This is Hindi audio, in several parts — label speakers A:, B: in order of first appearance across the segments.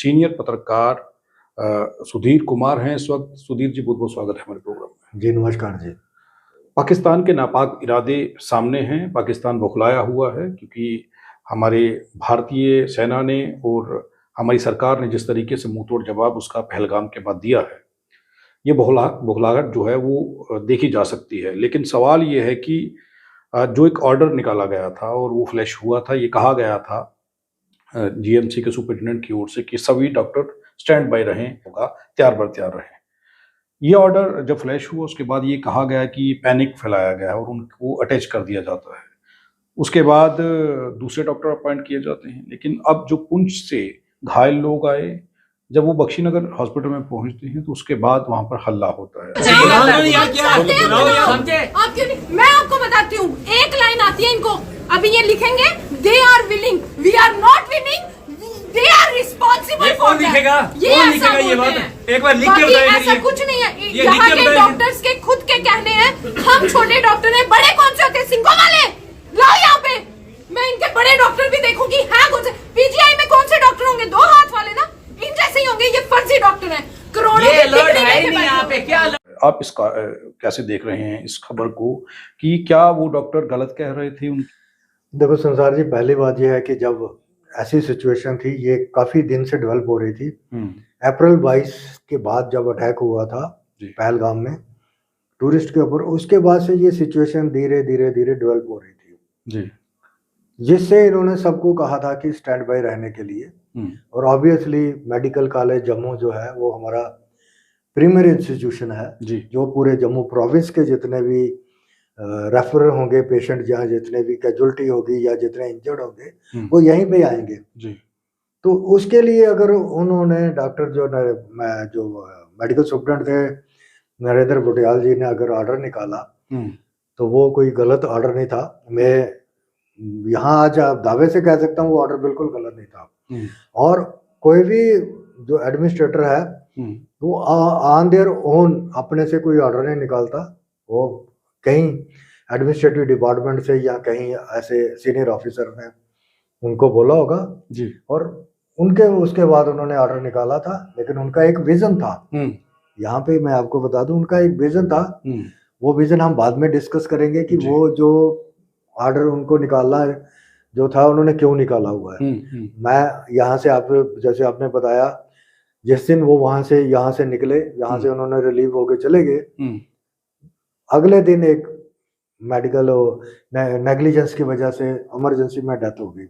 A: सीनियर पत्रकार सुधीर कुमार हैं इस वक्त। सुधीर जी, बहुत बहुत स्वागत है हमारे प्रोग्राम में।
B: जी नमस्कार जी।
A: पाकिस्तान के नापाक इरादे सामने हैं। पाकिस्तान बौखलाया हुआ है क्योंकि हमारे भारतीय सेना ने और हमारी सरकार ने जिस तरीके से मुंह तोड़ जवाब उसका पहलगाम के बाद दिया है, ये बौखलाहट जो है वो देखी जा सकती है। लेकिन सवाल ये है कि जो एक ऑर्डर निकाला गया था और वो फ्लैश हुआ था, ये कहा गया था जीएमसी के सुपरिटेंडेंट की ओर से कि सभी डॉक्टर स्टैंड बाय रहें, होगा तैयार बर तैयार रहें। ये ऑर्डर जब फ्लैश हुआ उसके बाद ये कहा गया कि पैनिक फैलाया गया और उनको अटैच कर दिया जाता है। उसके बाद दूसरे डॉक्टर अपॉइंट किए जाते हैं। लेकिन अब जो पुंछ से घायल लोग आए, जब वो बख्शीनगर हॉस्पिटल में पहुंचते हैं तो उसके बाद वहां पर हल्ला होता है।
C: मैं आपको बताती हूँ, एक लाइन आती है इनको, अभी ये लिखेंगे they are willing, we are not willing, they are responsible for that. ये ऐसा
D: ये बात एक बार लिख के बताइए।
C: ऐसा कुछ नहीं है, यहाँ के डॉक्टर्स के खुद के कहने हैं, हम छोटे डॉक्टर हैं, बड़े कौन से होते हैं, सिंगों वाले लाओ यहाँ पे, मैं इनके बड़े डॉक्टर भी देखूंगी। हाँ, कौन से पीजीआई में कौन से डॉक्टर होंगे, दो हाथ वाले ना, इन जैसे ही होंगे, ये फर्जी डॉक्टर हैं। करोड़ों
D: ये अलर्ट है ही नहीं यहाँ पे। क्या
A: आप इसका कैसे देख रहे हैं इस खबर को कि क्या वो डॉक्टर गलत कह रहे थे?
B: देखो संसार जी, पहली बात यह है कि जब ऐसी सिचुएशन थी, ये काफी दिन से डेवलप हो रही थी। अप्रैल 22 के बाद जब अटैक हुआ था पहलगाम में टूरिस्ट के ऊपर, उसके बाद से ये सिचुएशन धीरे धीरे धीरे डेवलप हो रही थी जी, जिससे इन्होंने सबको कहा था कि स्टैंड बाय रहने के लिए। और ऑब्वियसली मेडिकल कॉलेज जम्मू जो है वो हमारा प्रीमियर इंस्टीट्यूशन है जी, जो पूरे जम्मू प्रोविंस के जितने भी रेफर होंगे पेशेंट, जहाँ जितने भी कैजुअलिटी होगी या जितने इंजर्ड होंगे वो यहीं पे आएंगे जी। तो उसके लिए अगर उन्होंने डॉक्टर जो मेडिकल सुप्रिटेंडेंट थे नरेंद्र बुटियाल जी ने अगर ऑर्डर निकाला तो वो कोई गलत ऑर्डर नहीं था। मैं यहाँ आज दावे से कह सकता हूँ वो ऑर्डर बिल्कुल गलत नहीं था। और कोई भी जो एडमिनिस्ट्रेटर है वो ऑन देयर ओन अपने से कोई ऑर्डर नहीं निकालता। वो कहीं एडमिनिस्ट्रेटिव डिपार्टमेंट से या कहीं ऐसे सीनियर ऑफिसर ने उनको बोला होगा जी, और उनके उसके बाद उन्होंने ऑर्डर निकाला था। लेकिन उनका एक विजन था, यहाँ पे मैं आपको बता दूं, उनका एक विजन था। वो विजन हम बाद में डिस्कस करेंगे कि वो जो ऑर्डर उनको निकालना जो था उन्होंने क्यों निकाला हुआ है। मैं यहाँ से आप जैसे आपने बताया, जिस दिन वो वहां से यहाँ से निकले, यहाँ से उन्होंने रिलीव होके चले गए, अगले दिन एक मेडिकल नेग्लिजेंस की वजह से इमरजेंसी में डेथ हो गई,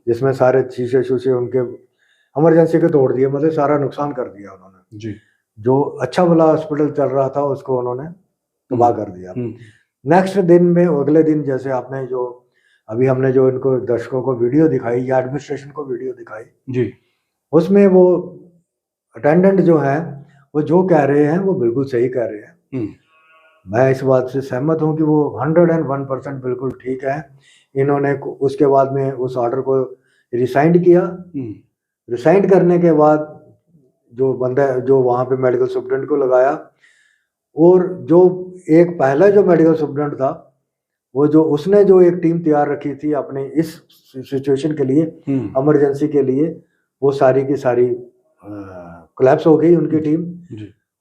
B: जिसमें सारे शीशे शूशे उनके इमरजेंसी के तोड़ दिए, मतलब सारा नुकसान कर दिया उन्होंने जी। जो अच्छा भला हॉस्पिटल चल रहा था उसको उन्होंने तबाह कर दिया। नेक्स्ट दिन में अगले दिन जैसे आपने जो अभी हमने जो इनको दर्शकों को वीडियो दिखाई या एडमिनिस्ट्रेशन को वीडियो दिखाई जी, उसमें वो अटेंडेंट जो है वो जो कह रहे हैं वो बिल्कुल सही कह रहे हैं। मैं इस बात से सहमत हूं कि वो 101% बिल्कुल ठीक है। इन्होंने उसके बाद में उस ऑर्डर को रिसाइंड किया। रिसाइंड करने के बाद जो बंदा जो वहाँ पे मेडिकल सुप्रिटेंडेंट को लगाया, और जो एक पहला जो मेडिकल सुप्रिटेंडेंट था वो जो उसने जो एक टीम तैयार रखी थी अपने इस सिचुएशन के लिए, इमरजेंसी के लिए, वो सारी की सारी कोलैप्स हो गई उनकी टीम।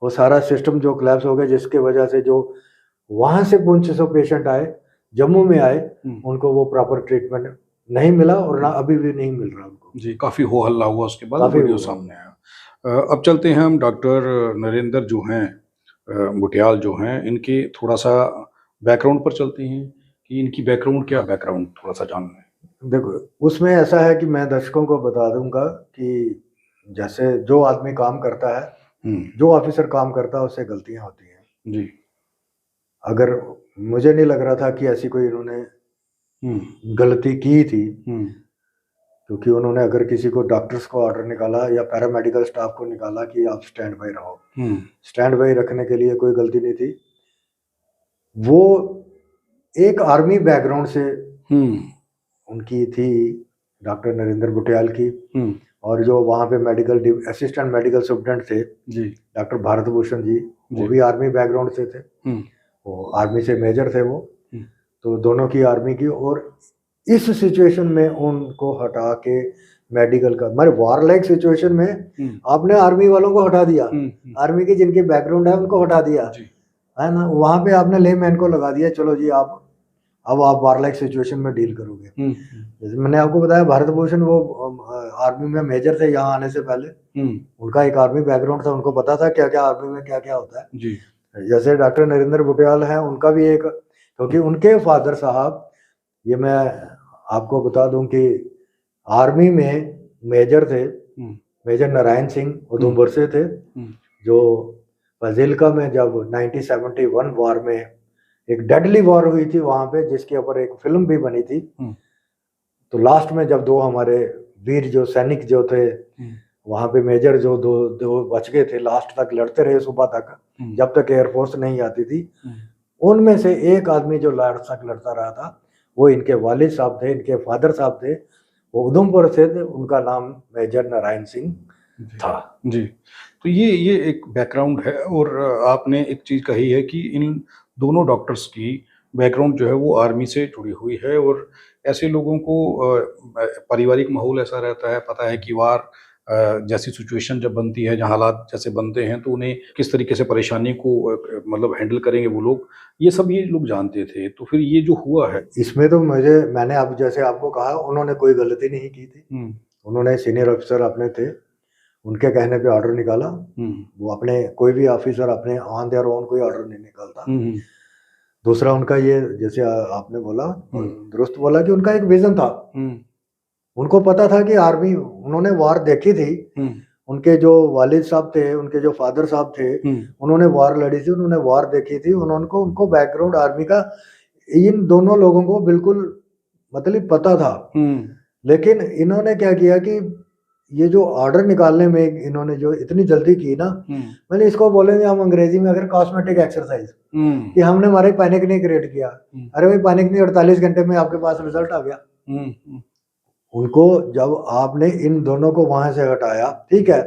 B: वो सारा सिस्टम जो कोलैप्स हो गया, जिसके वजह से जो वहां से 500 पेशेंट आए जम्मू में आए, उनको वो प्रॉपर ट्रीटमेंट नहीं मिला और ना अभी भी नहीं मिल रहा उनको
A: जी। काफी हो हल्ला हुआ उसके बाद वीडियो सामने आया। अब चलते हैं हम डॉक्टर नरेंद्र जो हैं बुटियाल जो हैं, इनके थोड़ा सा बैकग्राउंड पर चलते हैं कि इनकी बैकग्राउंड क्या बैकग्राउंड थोड़ा सा जानना है।
B: देखो उसमें ऐसा है कि मैं दर्शकों को बता दूंगा कि जैसे जो आदमी काम करता है, जो ऑफिसर काम करता है, उससे गलतियां होती हैं जी। अगर मुझे नहीं लग रहा था कि ऐसी कोई इन्होंने गलती की थी, क्योंकि उन्होंने अगर किसी को डॉक्टर्स को ऑर्डर निकाला या पैरामेडिकल स्टाफ को निकाला कि आप स्टैंड बाय रहो, स्टैंड बाय रखने के लिए कोई गलती नहीं थी। वो एक आर्मी बैकग्राउंड से उनकी थी डॉक्टर नरेंद्र बुटियाल की, और जो वहाँ पे मेडिकल असिस्टेंट मेडिकल सुप्रिटेंडेंट थे जी डॉक्टर भारत भूषण जी, वो भी आर्मी बैकग्राउंड से थे। वो आर्मी से मेजर थे वो, तो दोनों की आर्मी की। और इस सिचुएशन में उनको हटा के मेडिकल का, हमारे वॉर लाइक सिचुएशन में आपने आर्मी वालों को हटा दिया, आर्मी के जिनके बैकग्राउंड है उनको हटा दिया, है ना, वहां पे आपने लेमैन को लगा दिया, चलो जी आप अब आप वॉर लाइक सिचुएशन में डील करोगे। जैसे मैंने आपको बताया भारत भूषण वो आर्मी में मेजर थे यहाँ आने से पहले, उनका एक आर्मी बैकग्राउंड था, उनको पता था क्या क्या आर्मी में क्या क्या होता है जी। जैसे डॉक्टर नरेंद्र बुटियाल हैं, उनका भी एक, क्योंकि उनके फादर साहब, ये मैं आपको बता दूं कि आर्मी में मेजर थे, मेजर नारायण सिंह उधमपुर से थे, जो फाजिल्का में जब 1971 वॉर में एक डेडली वॉर हुई थी वहां पे, जिसके ऊपर एक फिल्म भी बनी थी, तो लास्ट में जब दो हमारे वीर जो सैनिक जो थे वहां पे मेजर जो दो बच गए थे, लास्ट तक लड़ते रहे सुबह तक, जब तक एयरफोर्स नहीं आती थी, उनमें से एक आदमी जो लास्ट तक लड़ता रहा था वो इनके वालिद साहब थे, इनके फादर साहब थे, वो उधमपुर से थे, उनका नाम मेजर नारायण सिंह था
A: जी। तो ये एक बैकग्राउंड है। और आपने एक चीज कही है कि इन दोनों डॉक्टर्स की बैकग्राउंड जो है वो आर्मी से जुड़ी हुई है, और ऐसे लोगों को पारिवारिक माहौल ऐसा रहता है, पता है कि वार जैसी सिचुएशन जब बनती है, जहाँ हालात जैसे बनते हैं, तो उन्हें किस तरीके से परेशानी को मतलब हैंडल करेंगे वो लोग, ये सब ये लोग जानते थे। तो फिर ये जो हुआ है
B: इसमें तो मैंने अब जैसे आपको कहा, उन्होंने कोई गलती नहीं की थी, उन्होंने सीनियर ऑफिसर अपने थे, उनके कहने पे ऑर्डर निकाला, वो अपने कोई भी ऑफिसर अपने ऑन देयर ओन कोई ऑर्डर नहीं निकालता। दूसरा उनका ये, जैसे आपने बोला दुरुस्त बोला कि उनका एक विजन था, उनको पता था कि आर्मी, उन्होंने वार देखी थी, उनके जो वालिद साहब थे, उनके जो फादर साहब थे, उन्होंने वार लड़ी थी, उन्होंने वार देखी थी, उनको बैकग्राउंड आर्मी का इन दोनों लोगों को बिल्कुल मतलब पता था। लेकिन इन्होंने क्या किया कि ये जो ऑर्डर निकालने में इन्होंने जो इतनी जल्दी की ना, मैंने इसको बोलेंगे हम अंग्रेजी में अगर कॉस्मेटिक एक्सरसाइज, कि हमने हमारे पैनिक नहीं क्रिएट किया, अरे भाई पैनिक नहीं, 48 घंटे में आपके पास रिजल्ट आ गया। उनको जब आपने इन दोनों को वहां से हटाया, ठीक है,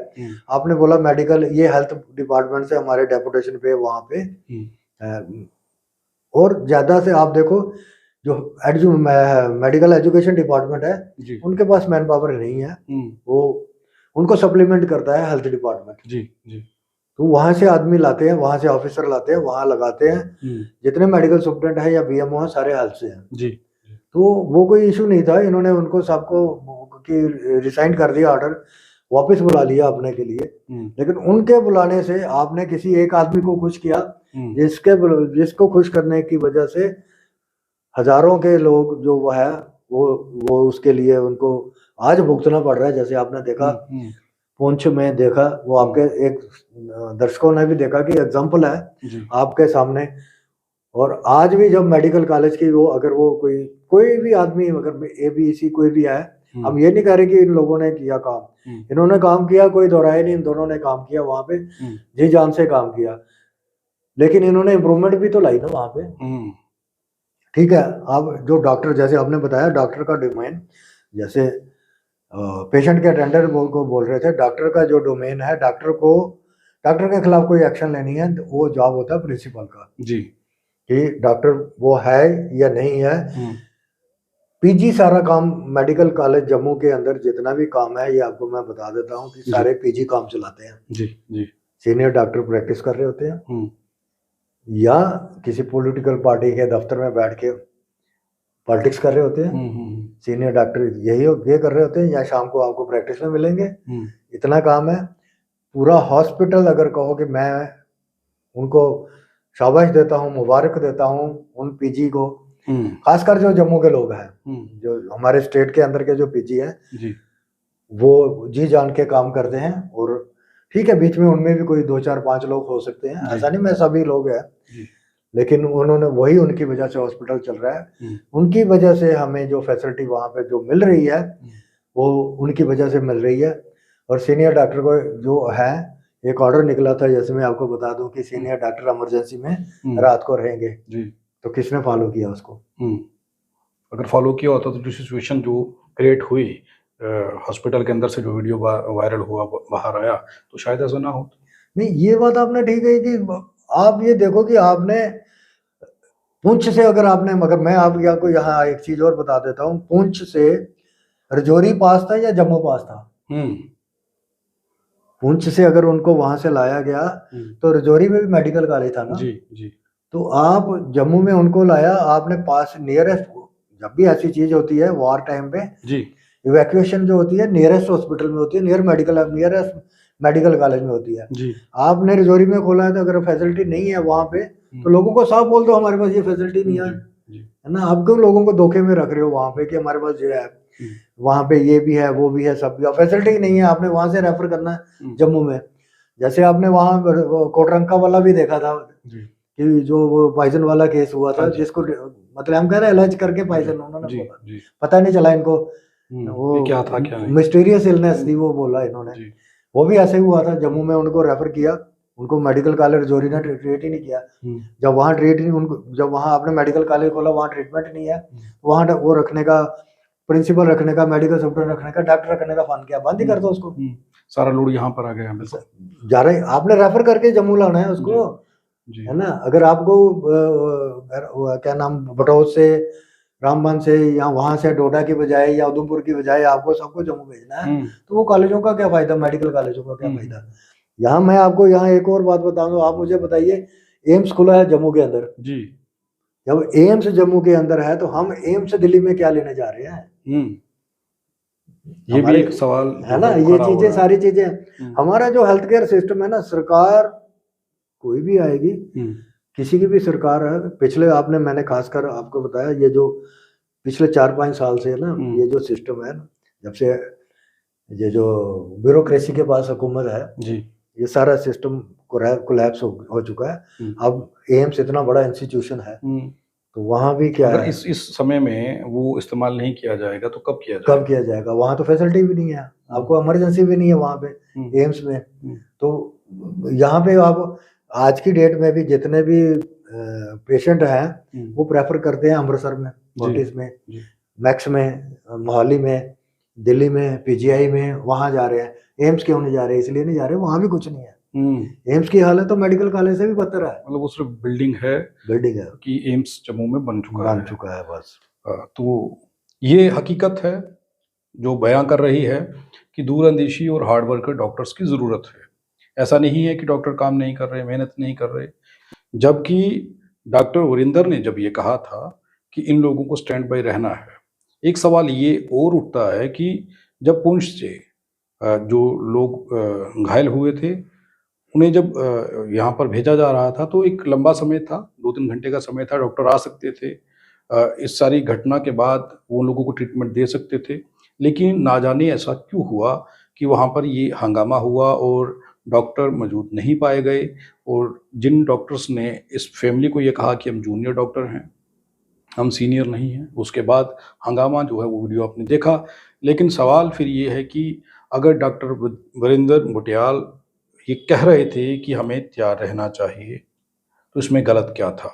B: आपने बोला मेडिकल, ये हेल्थ डिपार्टमेंट से हमारे डेपुटेशन पे वहां पे, और ज्यादा से आप देखो जो मेडिकल एजुकेशन डिपार्टमेंट है उनके पास मैन पावर नहीं है, वो उनको सप्लीमेंट करता है हेल्थ डिपार्टमेंट जी। तो वहां से आदमी लाते हैं, वहां से ऑफिसर लाते हैं, वहां लगाते हैं, जितने मेडिकल सुप्रिटेंडेंट है या बीएमओ है सारे हेल्थ से हैं जी। तो वो कोई इशू नहीं था, इन्होंने उनको सबको रिसाइन कर दिया, ऑर्डर वापस बुला लिया अपने के लिए। लेकिन उनके बुलाने से आपने किसी एक आदमी को खुश किया, जिसको खुश करने की वजह से हजारों के लोग जो वो है वो उसके लिए उनको आज भुगतना पड़ रहा है। जैसे आपने देखा पुंछ में देखा, वो आपके एक दर्शकों ने भी देखा कि एग्जाम्पल है आपके सामने। और आज भी जब मेडिकल कॉलेज की वो अगर वो कोई भी आदमी अगर एबीसी कोई भी है, हम ये नहीं कह रहे कि इन लोगों ने किया काम, इन्होंने काम किया, कोई दोहराया नहीं, इन दोनों ने काम किया वहां पे, जी जान से काम किया, लेकिन इन्होंने इम्प्रूवमेंट भी तो लाई ना वहां पे। ठीक है, अब जो डॉक्टर, जैसे आपने बताया डॉक्टर का डोमेन, जैसे पेशेंट के अटेंडर को बोल रहे थे, डॉक्टर का जो डोमेन है, डॉक्टर के खिलाफ कोई एक्शन लेनी है, वो जॉब होता है प्रिंसिपल का जी, कि डॉक्टर वो है या नहीं है। पीजी सारा काम मेडिकल कॉलेज जम्मू के अंदर जितना भी काम है, ये आपको मैं बता देता हूँ कि सारे पीजी काम चलाते हैं जी। सीनियर डॉक्टर प्रैक्टिस कर रहे होते हैं या किसी पॉलिटिकल पार्टी के दफ्तर में बैठ के पॉलिटिक्स कर रहे होते हैं, सीनियर डॉक्टर ये कर रहे होते हैं, या शाम को आपको प्रैक्टिस में मिलेंगे। इतना काम है। पूरा हॉस्पिटल अगर कहो कि मैं उनको शाबाश देता हूँ, मुबारक देता हूँ उन पीजी को, खासकर जो जम्मू के लोग हैं, जो हमारे स्टेट के अंदर के जो पीजी है जी, वो जी जान के काम करते हैं। और ठीक है, बीच में उनमें भी कोई 2 4 5 लोग हो सकते हैं, ऐसा नहीं मैं सभी लोग हैं, लेकिन उन्होंने वही उनकी वजह से हॉस्पिटल चल रहा है, उनकी वजह से हमें जो फैसिलिटी वहां पे जो मिल रही है वो उनकी वजह से मिल रही है। और सीनियर डॉक्टर को जो है एक ऑर्डर निकला था, जैसे मैं आपको बता दूं कि सीनियर डॉक्टर इमरजेंसी में रात को रहेंगे जी, तो किसने फॉलो किया उसको?
A: अगर फॉलो किया होता तो जो सिचुएशन जो क्रिएट हुई हॉस्पिटल के अंदर से, जो वीडियो वायरल हुआ बाहर आया, तो शायद ऐसा ना हो।
B: नहीं, ये बात आपने ठीक है कि आप ये देखो कि आपने पुंछ से अगर आपने, मगर मैं आप को यहाँ एक चीज और बता देता हूँ, पुंछ से रजौरी पास था या जम्मू पास था? पुंछ से अगर उनको वहां से लाया गया तो रजौरी में भी मेडिकल कॉलेज था ना।
A: जी जी।
B: तो आप जम्मू में उनको लाया, आपने पास नियरेस्ट, जब भी ऐसी चीज होती है वॉर टाइम पे
A: जी,
B: इवैक्यूएशन जो होती है नियरेस्ट हॉस्पिटल में होती है, नियरेस्ट मेडिकल कॉलेज में होती है
A: जी।
B: आपने रजौरी में खोला है तो अगर फैसिलिटी नहीं है वहां पे तो लोगों को साफ बोल दो हमारे पास ये फैसिलिटी नहीं है, है ना। आप क्यों लोगों को धोखे में रख रहे हो वहां पे कि हमारे पास ये है, वहां पे ये भी है वो भी है सब भी, फैसिलिटी नहीं है, आपने वहां से रेफर करना है जम्मू में। जैसे आपने वहां कोटरंका वाला भी देखा था कि जो वो पॉइजन वाला केस हुआ था, जिसको मतलब हम कह रहे हैं इलाज करके पॉइजन उन्होंने बोला, पता नहीं चला इनको, वो
A: क्या था क्या नहीं,
B: मिस्टीरियस इलनेस थी वो बोला इन्होंने। वो भी ऐसे ही हुआ था, जम्मू में उनको रेफर किया, उनको मेडिकल कॉलेज रजौरी ने ट्रीट ही नहीं किया। जब वहाँ ट्रीट नहीं, उनको जब वहाँ आपने मेडिकल कॉलेज खोला वहाँ ट्रीटमेंट नहीं है, वहाँ वो रखने का, प्रिंसिपल रखने का, मेडिकल सुपरिटेंडेंट रखने का, डॉक्टर रखने का फंड किया, बंद ही कर दो उसको।
A: सारा लोड यहाँ पर आ गया।
B: जा रहे आपने रेफर करके जम्मू लाना है उसको, है ना। अगर आपको क्या नाम बटौत से, रामबन से या वहां से डोडा की बजाय या उधमपुर की बजाय आपको सबको जम्मू भेजना है तो वो कॉलेजों का क्या फायदा, मेडिकल कॉलेजों का क्या फायदा। यहाँ मैं आपको यहाँ एक और बात बताऊंगा, आप मुझे बताइए, एम्स खुला है जम्मू के अंदर जी, जब एम्स जम्मू के अंदर है तो हम एम्स दिल्ली में क्या लेने जा रहे हैं?
A: ये भी एक सवाल
B: है ना। ये चीजें सारी चीजें, हमारा जो हेल्थ केयर सिस्टम है ना, सरकार कोई भी आएगी, किसी की भी सरकार है, पिछले आपने, मैंने खासकर आपको बताया, ये जो पिछले 4-5 साल से है ना, ये जो सिस्टम है ना, जब से ये जो ब्यूरोक्रेसी के पास हुकूमत है जी, ये सारा सिस्टम कोलैप्स हो चुका है। अब एम्स इतना बड़ा इंस्टीट्यूशन है तो वहाँ भी क्या है,
A: इस समय में वो इस्तेमाल नहीं किया जाएगा तो कब किया जाएगा?
B: कब किया जाएगा? वहाँ तो फैसिलिटी भी नहीं है, आपको इमरजेंसी भी नहीं है वहाँ पे एम्स में। तो यहाँ पे आप आज की डेट में भी जितने भी पेशेंट हैं वो प्रेफर करते हैं अमृतसर में, फोर्टिस में, मैक्स में, मोहाली में, दिल्ली में, पीजीआई में, वहां जा रहे हैं। एम्स क्यों नहीं जा रहे? इसलिए नहीं जा रहे, वहां भी कुछ नहीं है। एम्स की हालत तो मेडिकल कॉलेज से भी बदतर है।
A: मतलब वो सिर्फ बिल्डिंग है कि एम्स जम्मू में बन चुका है बस। तो ये हकीकत है जो बयां कर रही है कि दूरअंदेशी और हार्ड वर्कर डॉक्टर्स की जरूरत है। ऐसा नहीं है कि डॉक्टर काम नहीं कर रहे, मेहनत नहीं कर रहे। जबकि डॉक्टर वरिंदर ने जब ये कहा था कि इन लोगों को स्टैंड बाय रहना है, एक सवाल ये और उठता है कि जब पुंछ से जो लोग घायल हुए थे उन्हें जब यहाँ पर भेजा जा रहा था तो एक लंबा समय था, 2-3 घंटे का समय था, डॉक्टर आ सकते थे, इस सारी घटना के बाद वो लोगों को ट्रीटमेंट दे सकते थे। लेकिन ना जाने ऐसा क्यों हुआ कि वहाँ पर ये हंगामा हुआ और डॉक्टर मौजूद नहीं पाए गए। और जिन डॉक्टर्स ने इस फैमिली को ये कहा कि हम जूनियर डॉक्टर हैं, हम सीनियर नहीं हैं, उसके बाद हंगामा जो है वो वीडियो आपने देखा। लेकिन सवाल फिर ये है कि अगर डॉक्टर वरिंदर मुटियाल ये कह रहे थे कि हमें तैयार रहना चाहिए तो इसमें गलत क्या था?